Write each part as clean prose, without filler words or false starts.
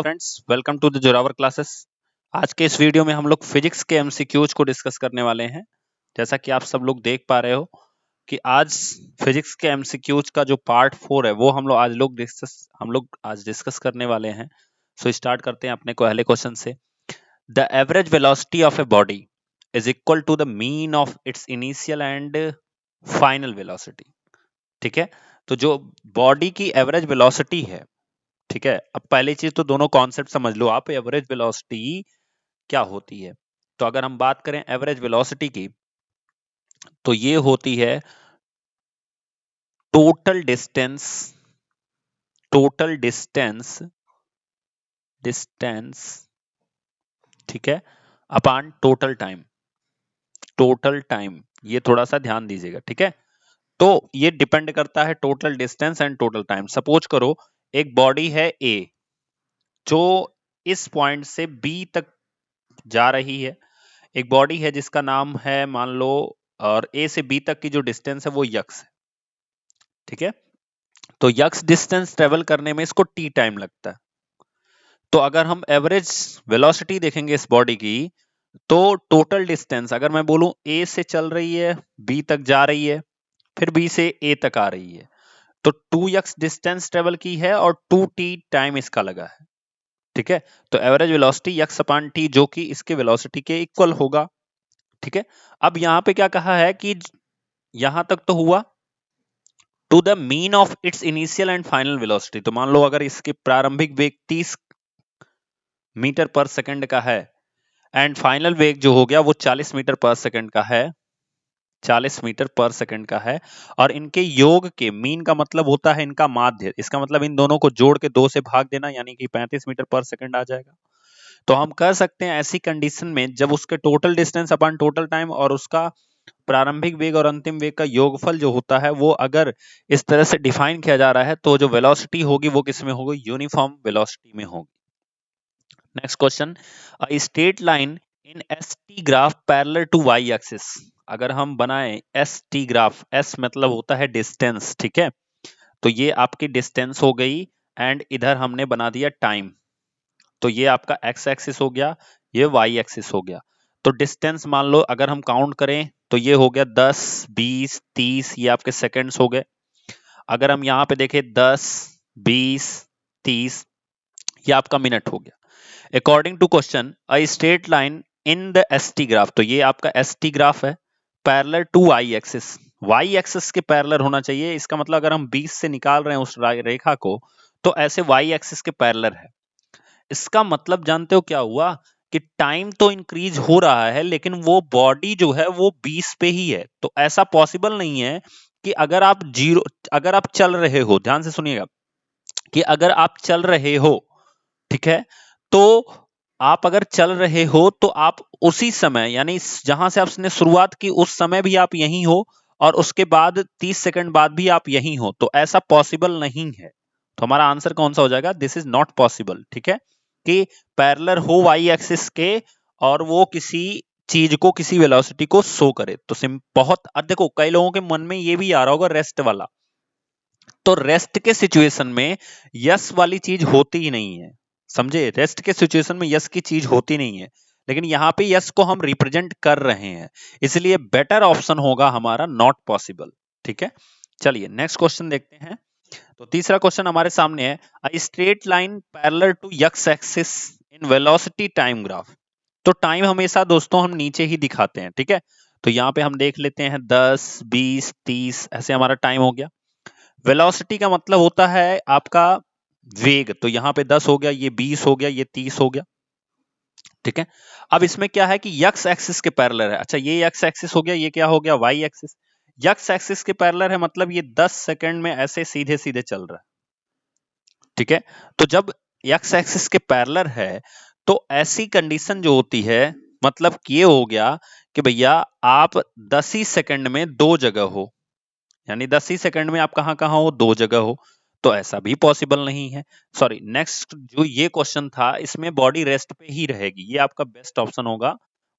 Friends, welcome to the Zorawar classes. आज के इस वीडियो में हम लोग फिजिक्स के एमसीक्यूज को डिस्कस करने वाले हैं। जैसा कि आप सब लोग देख पा रहे हो कि आज फिजिक्स के एमसीक्यूज का जो पार्ट 4 है वो हम लोग आज डिस्कस करने वाले हैं। सो स्टार्ट करते हैं अपने पहले क्वेश्चन से। The average velocity of a body is equal to the mean of its initial and final velocity. ठीक है, तो जो बॉडी की एवरेज वेलोसिटी है, ठीक है, अब पहली चीज तो दोनों कॉन्सेप्ट समझ लो आप। एवरेज वेलोसिटी क्या होती है? तो अगर हम बात करें एवरेज वेलोसिटी की, तो ये होती है टोटल डिस्टेंस ठीक है, अपॉन टोटल टाइम। ये थोड़ा सा ध्यान दीजिएगा, ठीक है। तो ये डिपेंड करता है total distance and total time. Suppose करो एक बॉडी है ए, जो इस पॉइंट से बी तक जा रही है। एक बॉडी है जिसका नाम है, मान लो, और ए से बी तक की जो डिस्टेंस है वो यक्स है, ठीक है। तो यक्स डिस्टेंस ट्रेवल करने में इसको टी टाइम लगता है। तो अगर हम एवरेज वेलोसिटी देखेंगे इस बॉडी की, तो टोटल डिस्टेंस अगर मैं बोलूं ए से चल रही है, बी तक जा रही है, फिर बी से ए तक आ रही है, तो 2x डिस्टेंस ट्रेवल की है और 2t टाइम इसका लगा है, ठीक है। तो average velocity x upon T जो कि इसके वेलोसिटी के इक्वल होगा, ठीक है। अब यहां पे क्या कहा है कि यहां तक तो हुआ to the mean of its initial and final velocity. तो मान लो अगर इसकी प्रारंभिक वेग 30 मीटर पर सेकंड का है एंड फाइनल वेग जो हो गया वो 40 मीटर पर सेकंड का है, 40 मीटर पर सेकंड का है, और इनके योग के मीन का मतलब होता है इनका माध्य। इसका मतलब इन दोनों को जोड़ के 2 से भाग देना, यानी कि 35 मीटर पर सेकंड आ जाएगा। तो हम कह सकते हैं ऐसी कंडीशन में जब उसके total distance upon total time और उसका प्रारंभिक वेग और अंतिम वेग का योगफल जो होता है वो अगर इस तरह से डिफाइन किया जा रहा है, तो जो वेलोसिटी होगी वो किस में होगी? यूनिफॉर्म वेलोसिटी में होगी। Next question, a straight line in S T graph parallel to Y axis. अगर हम बनाएं एस टी ग्राफ, एस मतलब होता है डिस्टेंस, ठीक है। तो ये आपकी डिस्टेंस हो गई एंड इधर हमने बना दिया टाइम। तो ये आपका एक्स एक्सिस हो गया, ये वाई एक्सिस हो गया। तो डिस्टेंस मान लो अगर हम काउंट करें तो ये हो गया 10, 20, 30, ये आपके सेकंड्स हो गए। अगर हम यहाँ पे देखें 10, 20, 30, ये आपका मिनट हो गया। According to question, a straight line in the S T graph, तो ये आपका एस टी ग्राफ है, parallel to Y axis. Y axis के पैरेलल होना चाहिए। इसका मतलब अगर हम 20 से निकाल रहे हैं उस रेखा को, तो ऐसे वाई एक्सिस के पैरेलल है। इसका मतलब जानते हो क्या हुआ कि टाइम तो इंक्रीज हो रहा है लेकिन वो बॉडी जो है वो 20 पे ही है। तो ऐसा पॉसिबल नहीं है कि अगर आप चल रहे हो, ध्यान से सुनिएगा, कि अगर आप चल रहे हो, ठीक है, तो आप अगर चल रहे हो तो आप उसी समय, यानी जहां से आपने शुरुआत की उस समय भी आप यहीं हो और उसके बाद 30 सेकंड बाद भी आप यहीं हो। तो ऐसा पॉसिबल नहीं है। तो हमारा आंसर कौन सा हो जाएगा? दिस इज नॉट पॉसिबल, ठीक है, कि पैरेलल हो वाई एक्सिस के और वो किसी चीज को, किसी वेलोसिटी को शो करे। तो बहुत देखो, कई लोगों के मन में ये भी आ रहा होगा रेस्ट वाला। तो रेस्ट के सिचुएशन में यस वाली चीज होती ही नहीं है, समझे। रेस्ट के सिचुएशन में यस की चीज होती नहीं है, लेकिन यहां पे यस को हम रिप्रेजेंट कर रहे हैं, इसलिए बेटर ऑप्शन होगा हमारा नॉट पॉसिबल, ठीक है। चलिए नेक्स्ट क्वेश्चन देखते हैं। तो तीसरा क्वेश्चन हमारे सामने है, a straight line parallel to X axis in velocity time graph. तो टाइम हमेशा दोस्तों हम नीचे ही दिखाते हैं, ठीक है। तो यहाँ पे हम देख लेते हैं 10, 20, 30, ऐसे हमारा टाइम हो गया। वेलोसिटी का मतलब होता है आपका वेग। तो यहाँ पे 10 हो गया, ये 20 हो गया, ये 30 हो गया, ठीक है। अब इसमें क्या है कि एक्स एक्सिस के पैरेलल है। अच्छा, ये एक्स एक्सिस हो गया, ये क्या हो गया? Y axis. एक्स एक्सिस के पैरेलल है मतलब ये 10 सेकंड में ऐसे सीधे सीधे चल रहा है, ठीक है। तो जब एक्स एक्सिस के पैरेलल है तो ऐसी कंडीशन जो होती है, मतलब ये हो गया कि भैया आप 10 ही सेकंड में दो जगह हो, यानी 10 ही सेकंड में आप कहां कहां हो? दो जगह हो। तो ऐसा भी पॉसिबल नहीं है। सॉरी, नेक्स्ट जो ये क्वेश्चन था इसमें बॉडी रेस्ट पे ही रहेगी, ये आपका बेस्ट ऑप्शन होगा।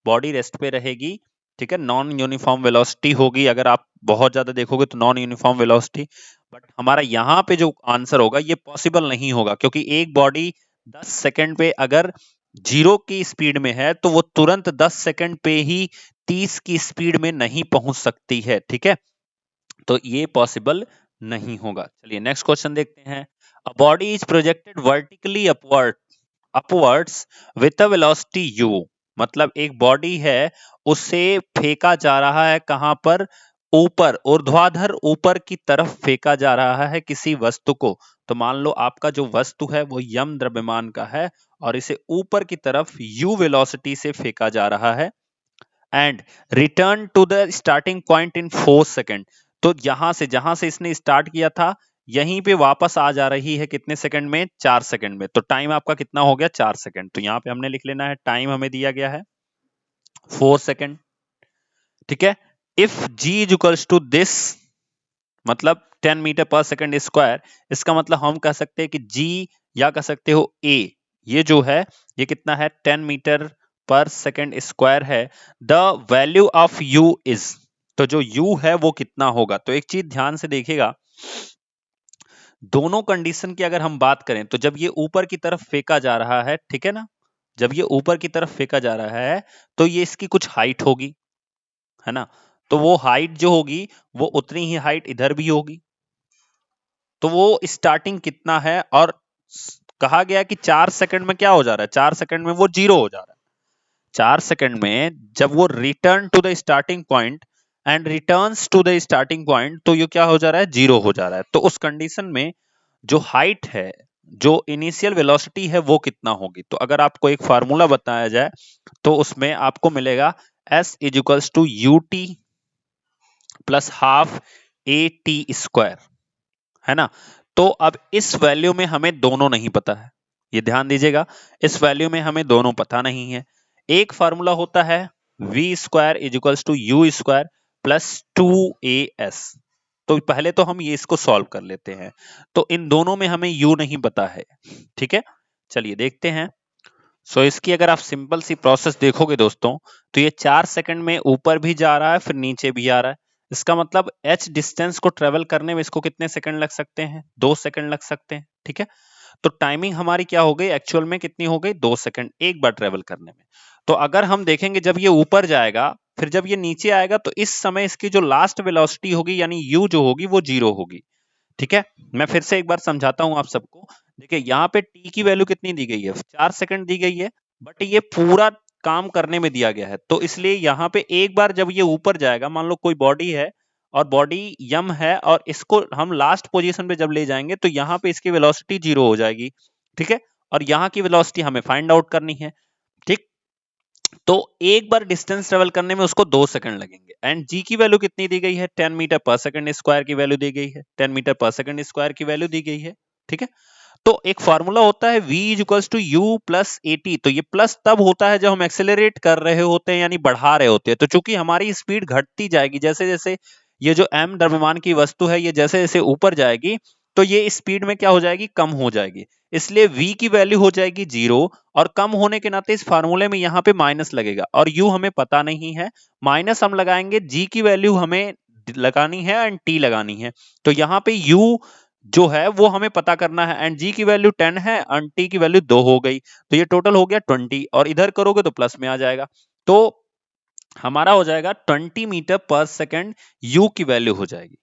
बॉडी रेस्ट पे रहेगी, ठीक है। नॉन यूनिफॉर्म वेलोसिटी होगी, अगर आप बहुत ज्यादा देखोगे तो नॉन यूनिफॉर्म वेलोसिटी। बट हमारा यहाँ पे जो आंसर होगा ये पॉसिबल नहीं होगा, क्योंकि एक बॉडी 10 सेकंड पे अगर 0 की स्पीड में है तो वो तुरंत 10 सेकंड पे ही 30 की स्पीड में नहीं पहुंच सकती है, ठीक है। तो ये पॉसिबल नहीं होगा। चलिए नेक्स्ट क्वेश्चन देखते हैं। A body is projected vertically upwards with a velocity u, मतलब एक बॉडी है, उसे फेंका जा रहा है कहां पर, ऊपर, ऊर्ध्वाधर ऊपर की तरफ फेंका जा रहा है किसी वस्तु को। तो मान लो आपका जो वस्तु है वो यम द्रव्यमान का है और इसे ऊपर की तरफ u वेलोसिटी से फेंका जा रहा है and return to the starting point in 4 second. तो यहां से, जहां से इसने स्टार्ट किया था, यहीं पे वापस आ जा रही है कितने सेकंड में, 4 सेकंड में। तो टाइम आपका कितना हो गया, 4 सेकंड। तो यहां पे हमने लिख लेना है, टाइम हमें दिया गया है 4 सेकंड, ठीक है। If g is equals to this, मतलब 10 मीटर पर सेकंड स्क्वायर, इसका मतलब हम कह सकते हैं कि g, या कह सकते हो a, ये जो है ये कितना है, 10 मीटर पर सेकंड स्क्वायर है। The value of u is, तो जो u है वो कितना होगा। तो एक चीज ध्यान से देखिएगा, दोनों कंडीशन की अगर हम बात करें तो जब ये ऊपर की तरफ फेंका जा रहा है, ठीक है ना, जब ये ऊपर की तरफ फेंका जा रहा है तो ये इसकी कुछ हाइट होगी, है ना। तो वो हाइट जो होगी वो उतनी ही हाइट इधर भी होगी। तो वो स्टार्टिंग कितना है, और कहा गया कि 4 सेकंड में क्या हो जा रहा है, 4 सेकंड में वो 0 हो जा रहा है। 4 सेकंड में जब वो return to the starting point and returns to the starting point, तो ये क्या हो जा रहा है, 0 हो जा रहा है। तो उस कंडीशन में जो हाइट है, जो इनिशियल वेलोसिटी है, वो कितना होगी। तो अगर आपको एक फार्मूला बताया जाए तो उसमें आपको मिलेगा s is equals to U T plus half A T square, है ना। तो अब इस वैल्यू में हमें दोनों नहीं पता है, ये ध्यान दीजिएगा, इस वैल्यू में हमें दोनों पता नहीं है। एक फार्मूला होता है v square is equals to U square plus 2as। तो पहले तो हम ये इसको सॉल्व कर लेते हैं। तो इन दोनों में हमें u नहीं पता है, ठीक है। चलिए देखते हैं। सो इसकी अगर आप सिंपल सी प्रोसेस देखोगे दोस्तों, तो ये 4 सेकंड में ऊपर भी जा रहा है फिर नीचे भी आ रहा है। इसका मतलब h डिस्टेंस को ट्रेवल करने में इसको कितने सेकंड लग सकते हैं, 2 सेकंड लग सकते हैं, ठीक है। तो टाइमिंग हमारी क्या हो गई, एक्चुअल में कितनी हो गई, 2 सेकंड एक बार ट्रेवल करने में। तो अगर हम देखेंगे जब ये ऊपर जाएगा फिर जब ये नीचे आएगा तो इस समय इसकी जो लास्ट वेलोसिटी होगी यानी u जो होगी वो 0 होगी, ठीक है। मैं फिर से एक बार समझाता हूं आप सबको। देखिए यहाँ पे t की वैल्यू कितनी दी गई है, 4 सेकंड दी गई है, बट ये पूरा काम करने में दिया गया है। तो इसलिए यहाँ पे एक बार जब ये ऊपर जाएगा, मान लो कोई बॉडी है और बॉडी यम है और इसको हम लास्ट पोजीशन पे जब ले जाएंगे तो यहाँ पे इसकी वेलोसिटी 0 हो जाएगी, ठीक है। और यहाँ की वेलोसिटी हमें फाइंड आउट करनी है, ठीक। तो एक बार डिस्टेंस ट्रेवल करने में उसको 2 सेकंड लगेंगे। एंड जी की वैल्यू कितनी दी गई है, 10 मीटर पर सेकंड स्क्वायर की वैल्यू दी गई है, 10 मीटर पर सेकंड स्क्वायर की वैल्यू दी गई है, ठीक है। तो एक फॉर्मूला होता है v is equals to U plus A T. तो ये प्लस तब होता है जब हम एक्सेलरेट कर रहे होते हैं यानी बढ़ा रहे होते हैं। तो चूंकि हमारी स्पीड घटती जाएगी, जैसे जैसे ये जो m द्रव्यमान की वस्तु है ये जैसे जैसे ऊपर जाएगी तो ये स्पीड में क्या हो जाएगी, कम हो जाएगी। इसलिए v की वैल्यू हो जाएगी 0 और कम होने के नाते इस फार्मूले में यहाँ पे माइनस लगेगा और u हमें पता नहीं है, माइनस हम लगाएंगे, g की वैल्यू हमें लगानी है एंड t लगानी है। तो यहाँ पे u जो है वो हमें पता करना है एंड g की वैल्यू 10 है एंड t की वैल्यू 2 हो गई। तो ये टोटल हो गया 20 और इधर करोगे तो प्लस में आ जाएगा। तो हमारा हो जाएगा 20 मीटर पर सेकंड u की वैल्यू हो जाएगी,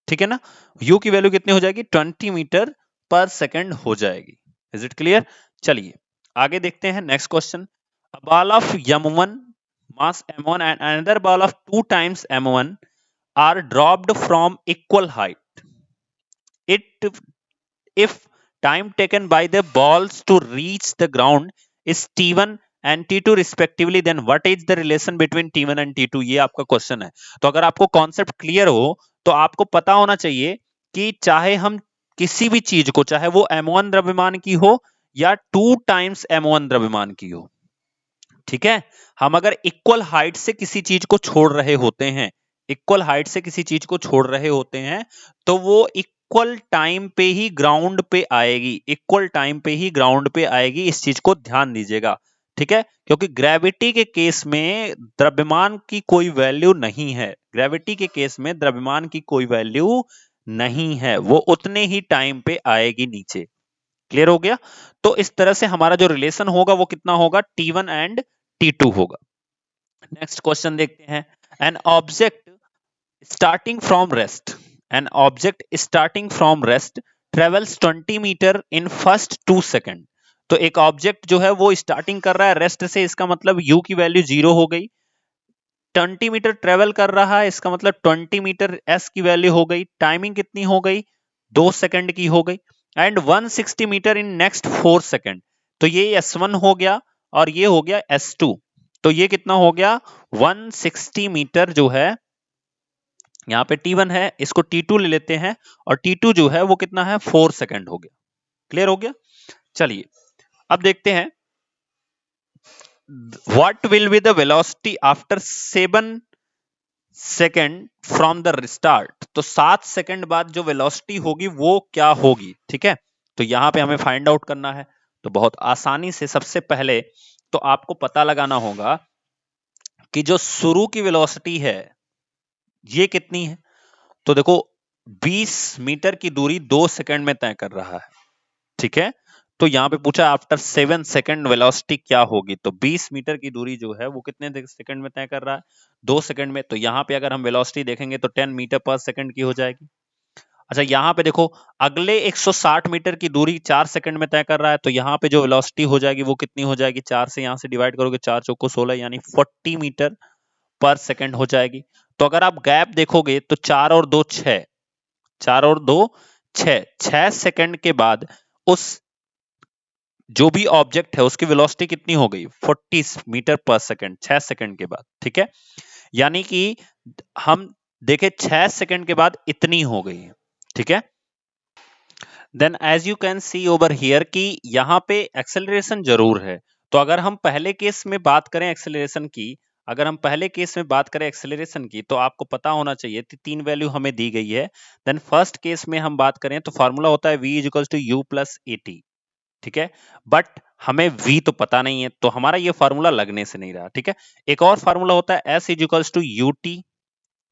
ठीक है ना। u की वैल्यू कितनी हो जाएगी, 20 मीटर पर सेकंड हो जाएगी। Is it clear. चलिए आगे देखते हैं next question. A ball of m1 mass m1 and another ball of 2 times m1 are dropped from equal height. It if time taken by the balls to reach the ground is t1 and t2 respectively, then what is the relation between t1 and t2, ये आपका question है। तो अगर आपको concept clear हो तो आपको पता होना चाहिए कि चाहे हम किसी भी चीज को, चाहे वो m1 द्रव्यमान की हो या 2 टाइम्स m1 द्रव्यमान की हो, ठीक है, हम अगर इक्वल हाइट से किसी चीज को छोड़ रहे होते हैं, इक्वल हाइट से किसी चीज को छोड़ रहे होते हैं तो वो इक्वल टाइम पे ही ग्राउंड पे आएगी, इक्वल टाइम पे ही ग्राउंड पे आएगी। इस चीज को ध्यान दीजिएगा, ठीक है। क्योंकि ग्रेविटी के केस में द्रव्यमान की कोई वैल्यू नहीं है, ग्रेविटी के केस में द्रव्यमान की कोई वैल्यू नहीं है, वो उतने ही टाइम पे आएगी नीचे, क्लियर हो गया? तो इस तरह से हमारा जो रिलेशन होगा वो कितना होगा, T1 एंड T2 होगा। नेक्स्ट क्वेश्चन देखते हैं। An object starting from rest, an object starting from rest travels 20 metre in first 2 second. तो एक ऑब्जेक्ट जो है वो स्टार्टिंग कर रहा है रेस्ट से, इसका मतलब u की वैल्यू 0 हो गई। 20 मीटर ट्रेवल कर रहा है, इसका मतलब 20 मीटर s की वैल्यू हो गई। टाइमिंग कितनी हो गई, 2 सेकंड की हो गई। And 160 metre in next 4 second. तो ये S1 हो गया और ये हो गया S2। तो ये कितना हो गया, 160 मीटर जो है, यहाँ पे T1 है, इसको T2 ले लेते हैं, और T2 जो है वो कितना है, 4 सेकंड हो गया। क्लियर हो गया? चलिए अब देखते हैं, what will be the velocity after 7 second from the restart. तो 7 सेकेंड बाद जो वेलोसिटी होगी वो क्या होगी, ठीक है? तो यहां पे हमें फाइंड आउट करना है। तो बहुत आसानी से सबसे पहले तो आपको पता लगाना होगा कि जो शुरू की वेलोसिटी है ये कितनी है। तो देखो 20 मीटर की दूरी 2 सेकंड में तय कर रहा है, ठीक है? तो यहाँ पे पूछा आफ्टर 7 सेकंड वेलोसिटी क्या होगी। तो 20 मीटर की दूरी जो है वो कितने सेकंड में तय कर रहा है, 2 सेकंड में। तो यहाँ पे अगर हम वेलोसिटी देखेंगे तो 10 मीटर पर सेकंड की हो जाएगी। अच्छा यहाँ पे देखो अगले 160 मीटर की दूरी 4 सेकंड में तय कर रहा है, तो यहाँ पे जो वेलोसिटी हो जाएगी वो कितनी हो जाएगी, 4 से यहाँ से डिवाइड करोगे, 4 चौको 16, यानी 40 मीटर पर सेकंड हो जाएगी। तो अगर आप गैप देखोगे तो 4 और 2 6, 4 और 2 6, 6 सेकंड के बाद उस जो भी ऑब्जेक्ट है उसकी वेलोसिटी कितनी हो गई, 40 मीटर पर सेकंड 6 सेकंड के बाद, ठीक है? यानी कि हम देखे 6 सेकंड के बाद इतनी हो गई है, ठीक है? Then as you can see over here कि यहाँ पे एक्सेलरेशन जरूर है। तो अगर हम पहले केस में बात करें एक्सेलरेशन की, अगर हम पहले केस में बात करें एक्सेलरेशन की, तो आपको पता होना चाहिए कि 3 वैल्यू हमें दी गई है। देन फर्स्ट केस में हम बात करें तो फॉर्मूला होता है v equals to u plus at, ठीक है? बट हमें v तो पता नहीं है, तो हमारा ये फार्मूला लगने से नहीं रहा, ठीक है? एक और फार्मूला होता है s equals to ut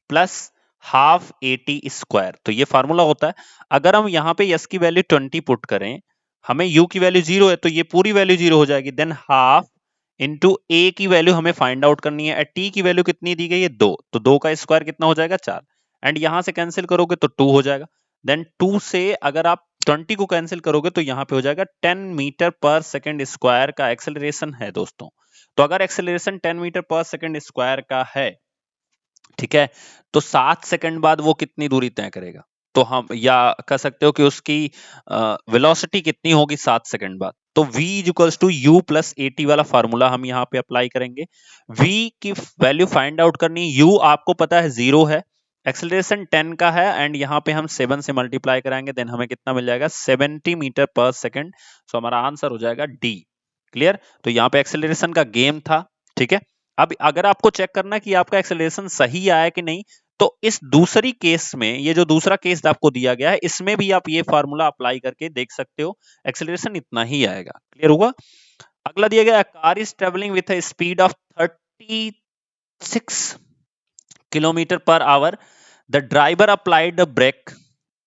plus half at square. तो ये फार्मूला होता है। अगर हम यहाँ पे s की वैल्यू 20 पुट करें, हमें u की वैल्यू 0 है, तो ये पूरी वैल्यू 0 हो जाएगी। देन हाफ इंटू a की वैल्यू हमें फाइंड आउट करनी है। t की वैल्यू कितनी दी गई है, 2, तो 2 का स्क्वायर कितना हो जाएगा, 4। एंड यहां से कैंसिल करोगे तो 2 हो जाएगा। देन 2 से अगर आप 20 को कैंसिल करोगे तो यहाँ पे हो जाएगा 10 मीटर पर सेकेंड स्क्वायर का एक्सेलरेशन है दोस्तों। तो अगर एक्सेलरेशन 10 मीटर पर सेकेंड स्क्वायर का है, ठीक है, तो 7 सेकंड बाद वो कितनी दूरी तय करेगा। तो हम या कह सकते हो कि उसकी वेलोसिटी कितनी होगी 7 सेकंड बाद। तो v equals to u plus at वाला फार्मूला हम यहाँ पे अप्लाई करेंगे। v की वैल्यू फाइंड आउट करनी, u आपको पता है 0 है, एक्सेलरेशन 10 का है, एंड यहाँ पे हम 7 से मल्टीप्लाई कराएंगे, देन हमें कितना मिल जाएगा, 70 मीटर पर सेकंड। सो हमारा आंसर हो जाएगा डी। क्लियर? तो यहाँ पे एक्सेलरेशन का गेम था, ठीक है? अब अगर आपको चेक करना कि आपका एक्सेलरेशन सही आया कि नहीं, तो इस दूसरी केस में, ये जो दूसरा केस आपको दिया गया है, इसमें भी आप ये फार्मूला अप्लाई करके देख सकते हो, एक्सेलरेशन इतना ही आएगा। क्लियर हुआ? अगला दिया गया, car is travelling with a speed of 36 kilometre per hour, the driver applied the brake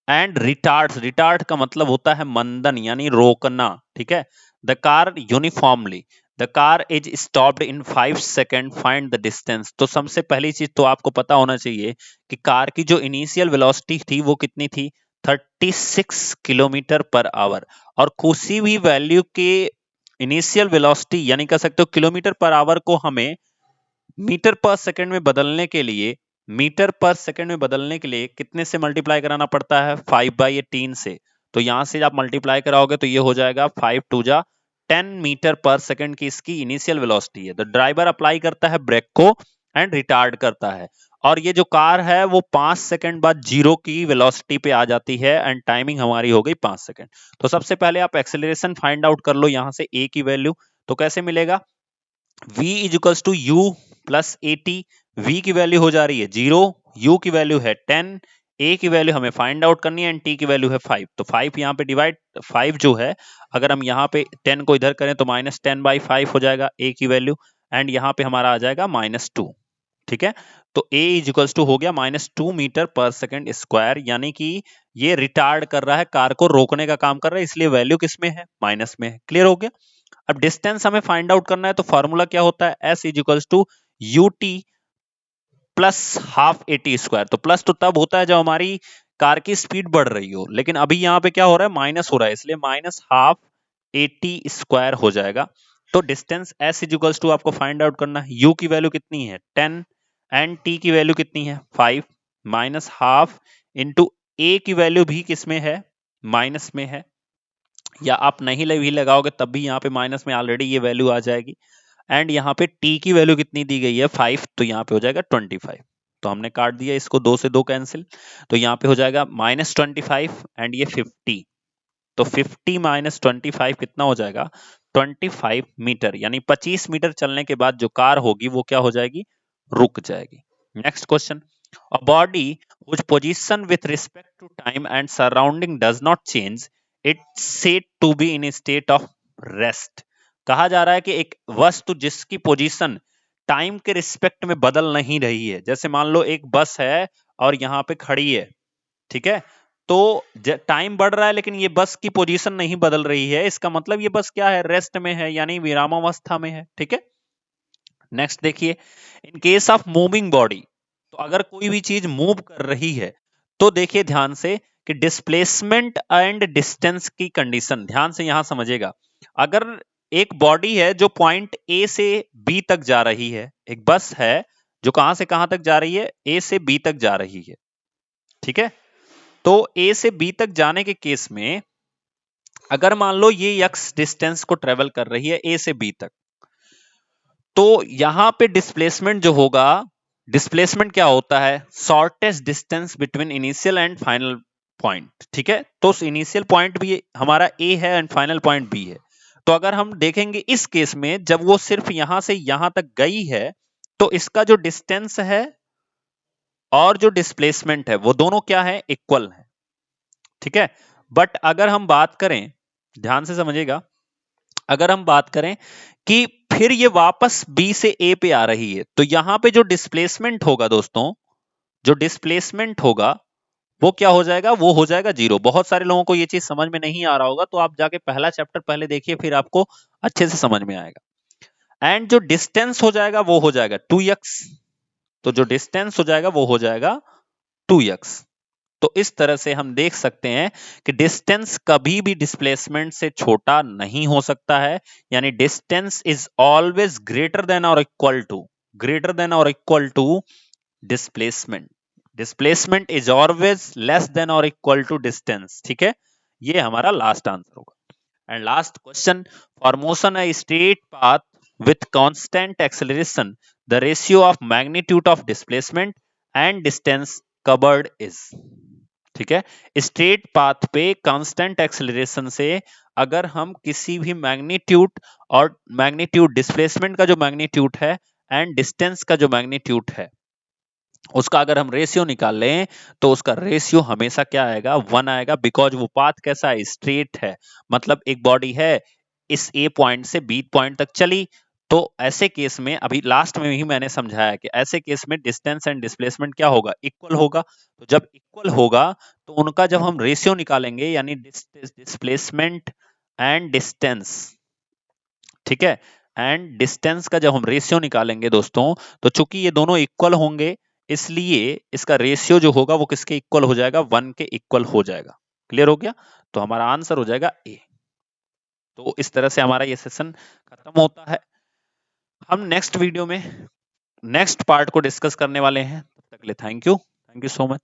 and retard का मतलब होता है मंदन, यानी रोकना, ठीक है? The car uniformly, the car is stopped in 5 second, find the distance. तो सबसे पहली चीज तो आपको पता होना चाहिए कि कार की जो इनिशियल वेलोसिटी थी वो कितनी थी, 36 किलोमीटर पर आवर। और किसी भी वैल्यू के इनिशियल वेलोसिटी, यानी कह सकते हो किलोमीटर पर आवर को हमें मीटर पर सेकंड में बदलने के लिए, मीटर पर सेकंड में बदलने के लिए कितने से मल्टीप्लाई कराना पड़ता है, 5/18 से। तो यहां से आप मल्टीप्लाई कराओगे तो ये हो जाएगा 5 टू जा 10 मीटर पर सेकंड की इसकी इनिशियल वेलोसिटी है। तो ड्राइवर अप्लाई करता है ब्रेक को एंड रिटार्ड करता है, और ये जो कार है वो 5 सेकंड बाद 0 की वेलोसिटी पे आ जाती है, एंड टाइमिंग हमारी हो गई 5 सेकंड। तो सबसे पहले आप एक्सेलरेशन फाइंड आउट कर लो यहां से a की वैल्यू। तो कैसे मिलेगा, v is equals to u plus at। v की वैल्यू हो जा रही है 0, u की वैल्यू है 10, a की वैल्यू हमें फाइंड आउट करनी है, एंड t की वैल्यू है 5। तो 5 यहाँ पे डिवाइड, 5 जो है अगर हम यहाँ पे 10 को इधर करें तो -10/5 हो जाएगा a की वैल्यू, एंड यहाँ पे हमारा आ जाएगा -2, ठीक है? तो a इज इक्वल्स टू हो गया -2 मीटर पर सेकेंड स्क्वायर, यानी कि ये रिटार्ड कर रहा है, कार को रोकने का काम कर रहा है, इसलिए वैल्यू किस में है, माइनस में है। क्लियर हो गया। अब डिस्टेंस हमें फाइंड आउट करना है, तो फॉर्मूला क्या होता है, s is equals to ut plus half A T square. तो प्लस तो तब होता है जब हमारी कार की स्पीड बढ़ रही हो, लेकिन अभी यहाँ पे क्या हो रहा है, माइनस हो रहा है, इसलिए माइनस हाफ एटी स्क्वायर हो जाएगा। तो distance s is equals to आपको फाइंड आउट करना है, u की वैल्यू कितनी है 10 एंड t की वैल्यू कितनी है 5, माइनस हाफ इंटू a की वैल्यू भी किसमें है, माइनस में है, या आप नहीं भी लगाओगे तब भी यहाँ पे माइनस में ऑलरेडी ये वैल्यू आ जाएगी। एंड यहाँ पे t की वैल्यू कितनी दी गई है 5, तो यहाँ पे हो जाएगा 25। तो हमने काट दिया इसको, 2 से 2 कैंसिल, तो यहाँ पे हो जाएगा -25 एंड ये 50। तो 50 माइनस 25 कितना हो जाएगा 25 मीटर, यानी 25 मीटर चलने के बाद जो कार होगी वो क्या हो जाएगी, रुक जाएगी। Next question, a body whose position with respect to time and surrounding does not change, it's said to be in a state of rest। कहा जा रहा है कि एक वस्तु जिसकी पोजीशन टाइम के रिस्पेक्ट में बदल नहीं रही है, जैसे मान लो एक बस है और यहाँ पे खड़ी है, ठीक है, तो टाइम बढ़ रहा है लेकिन ये बस की पोजीशन नहीं बदल रही है, इसका मतलब ये बस क्या है, रेस्ट में है, यानी विरामावस्था में है। ठीक है, नेक्स्ट देखिए, in case of moving body, तो अगर कोई भी चीज मूव कर रही है तो देखिए ध्यान से कि डिस्प्लेसमेंट एंड डिस्टेंस की कंडीशन ध्यान से यहां समझिएगा। अगर एक बॉडी है जो पॉइंट ए से बी तक जा रही है, एक बस है जो कहां से कहां तक जा रही है, ए से बी तक जा रही है, ठीक है, तो ए से बी तक जाने के केस में अगर मान लो ये x डिस्टेंस को ट्रेवल कर रही है ए से बी तक, तो यहां पे डिस्प्लेसमेंट जो होगा, डिस्प्लेसमेंट क्या होता है, shortest distance between initial and final point. ठीक है, तो इनिशियल पॉइंट भी हमारा ए है एंड फाइनल पॉइंट बी है। तो अगर हम देखेंगे इस केस में जब वो सिर्फ यहां से यहां तक गई है, तो इसका जो डिस्टेंस है और जो डिस्प्लेसमेंट है वो दोनों क्या है, इक्वल है। ठीक है, बट अगर हम बात करें, ध्यान से समझिएगा, अगर हम बात करें कि फिर ये वापस बी से ए पे आ रही है, तो यहां पे जो डिस्प्लेसमेंट होगा दोस्तों, जो डिस्प्लेसमेंट होगा वो क्या हो जाएगा, वो हो जाएगा 0। बहुत सारे लोगों को ये चीज समझ में नहीं आ रहा होगा, तो आप जाके पहला चैप्टर पहले देखिए, फिर आपको अच्छे से समझ में आएगा। एंड जो डिस्टेंस हो जाएगा वो हो जाएगा 2x, तो जो डिस्टेंस हो जाएगा वो हो जाएगा 2x। तो इस तरह से हम देख सकते हैं कि डिस्टेंस कभी भी डिस्प्लेसमेंट से छोटा नहीं हो सकता है, यानी distance is always greater than और equal to displacement. Displacement is always less than और इक्वल टू डिस्टेंस। ठीक है, ये हमारा लास्ट आंसर होगा। And last question, for motion a straight path with constant acceleration the ratio of magnitude of displacement and distance covered is. ठीक है, straight path पे constant acceleration से अगर हम किसी भी मैग्नीट्यूड और मैग्नीट्यूड डिस्प्लेसमेंट का जो मैग्नीट्यूड है एंड डिस्टेंस का जो मैग्नीट्यूड है उसका अगर हम रेशियो निकाल लें, तो उसका रेशियो हमेशा क्या आएगा, 1 आएगा, बिकॉज वो पाथ कैसा है, स्ट्रेट है। मतलब एक बॉडी है, इस ए पॉइंट से बी पॉइंट तक चली, तो ऐसे केस में अभी लास्ट में ही मैंने समझाया कि ऐसे केस में डिस्टेंस एंड डिस्प्लेसमेंट क्या होगा, इक्वल होगा। तो जब इक्वल होगा तो उनका जब हम रेशियो निकालेंगे, यानी डिस्प्लेसमेंट एंड डिस्टेंस, ठीक है, एंड डिस्टेंस का जब हम रेशियो निकालेंगे दोस्तों, तो चूंकि ये दोनों इक्वल होंगे, इसलिए इसका रेशियो जो होगा वो किसके इक्वल हो जाएगा, 1 के इक्वल हो जाएगा। क्लियर हो गया, तो हमारा आंसर हो जाएगा ए। तो इस तरह से हमारा ये सेशन खत्म होता है। हम नेक्स्ट वीडियो में नेक्स्ट पार्ट को डिस्कस करने वाले हैं। तब तक के लिए थैंक यू सो मच।